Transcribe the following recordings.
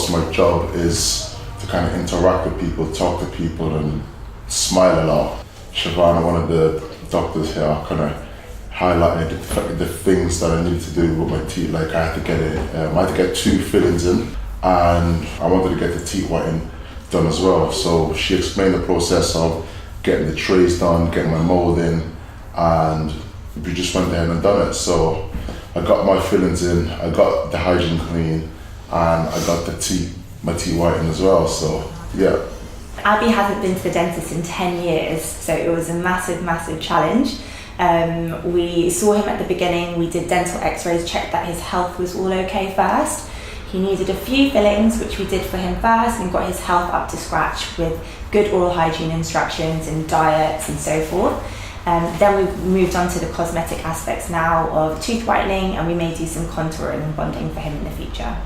course, my job is to kind of interact with people, talk to people, and smile a lot. Shivana, one of the doctors here, kind of highlighted the things that I needed to do with my teeth. Like I had to get 2 fillings in, and I wanted to get the teeth whitening done as well. So she explained the process of getting the trays done, getting my mold in, and we just went ahead and done it. So I got my fillings in, I got the hygiene clean, and I got my teeth whitening as well. So yeah. Abby hasn't been to the dentist in 10 years, so it was a massive challenge. We saw him at the beginning, we did dental x-rays, checked that his health was all okay first. He needed a few fillings, which we did for him first, and got his health up to scratch with good oral hygiene instructions and diets and so forth. Then we moved on to the cosmetic aspects now of tooth whitening, and we may do some contouring and bonding for him in the future.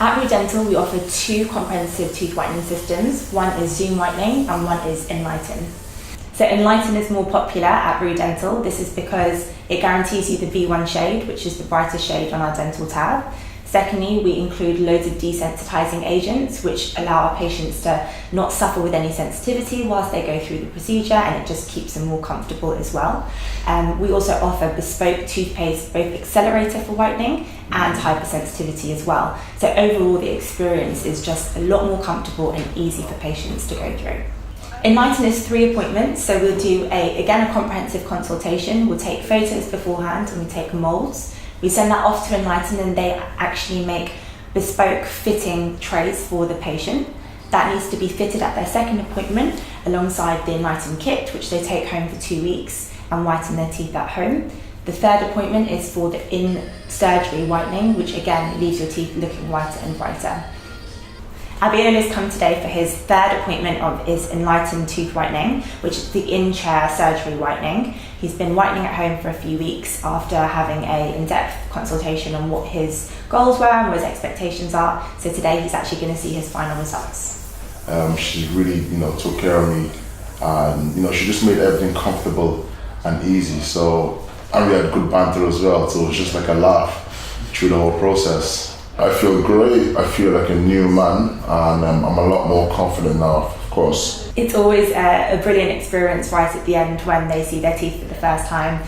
At Ruh Dental, we offer 2 comprehensive tooth whitening systems. One is Zoom Whitening and one is Enlighten. So Enlighten is more popular at Ruh Dental. This is because it guarantees you the B1 shade, which is the brightest shade on our dental tab. Secondly, we include loads of desensitizing agents, which allow our patients to not suffer with any sensitivity whilst they go through the procedure, and it just keeps them more comfortable as well. We also offer bespoke toothpaste, both accelerator for whitening and hypersensitivity as well. So overall, the experience is just a lot more comfortable and easy for patients to go through. Enlighten is 3 appointments, so we'll do a comprehensive consultation. We'll take photos beforehand and we take molds. We send that off to Enlighten, and they actually make bespoke fitting trays for the patient. That needs to be fitted at their second appointment alongside the Enlighten kit, which they take home for 2 weeks and whiten their teeth at home. The third appointment is for the in-surgery whitening, which again leaves your teeth looking whiter and brighter. Abiola's come today for his 3rd appointment of his Enlighten tooth whitening, which is the in-chair surgery whitening. He's been whitening at home for a few weeks after having an in-depth consultation on what his goals were and what his expectations are. So today he's actually going to see his final results. She really, took care of me, and she just made everything comfortable and easy. So, and we had good banter as well. So it was just like a laugh through the whole process. I feel great, I feel like a new man, and I'm a lot more confident now, of course. It's always a brilliant experience right at the end when they see their teeth for the first time.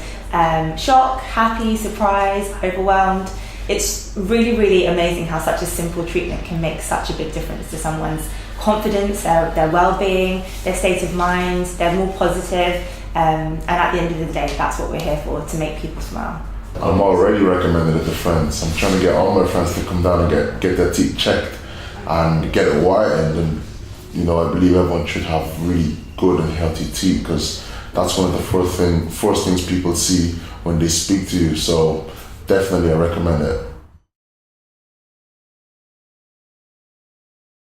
Shock, happy, surprised, overwhelmed. It's really amazing how such a simple treatment can make such a big difference to someone's confidence, their well-being, their state of mind. They're more positive, and at the end of the day, that's what we're here for, to make people smile. I'm already recommending it to friends. I'm trying to get all my friends to come down and get their teeth checked and get it whitened. And I believe everyone should have really good and healthy teeth, because that's one of the first things people see when they speak to you. So definitely I recommend it.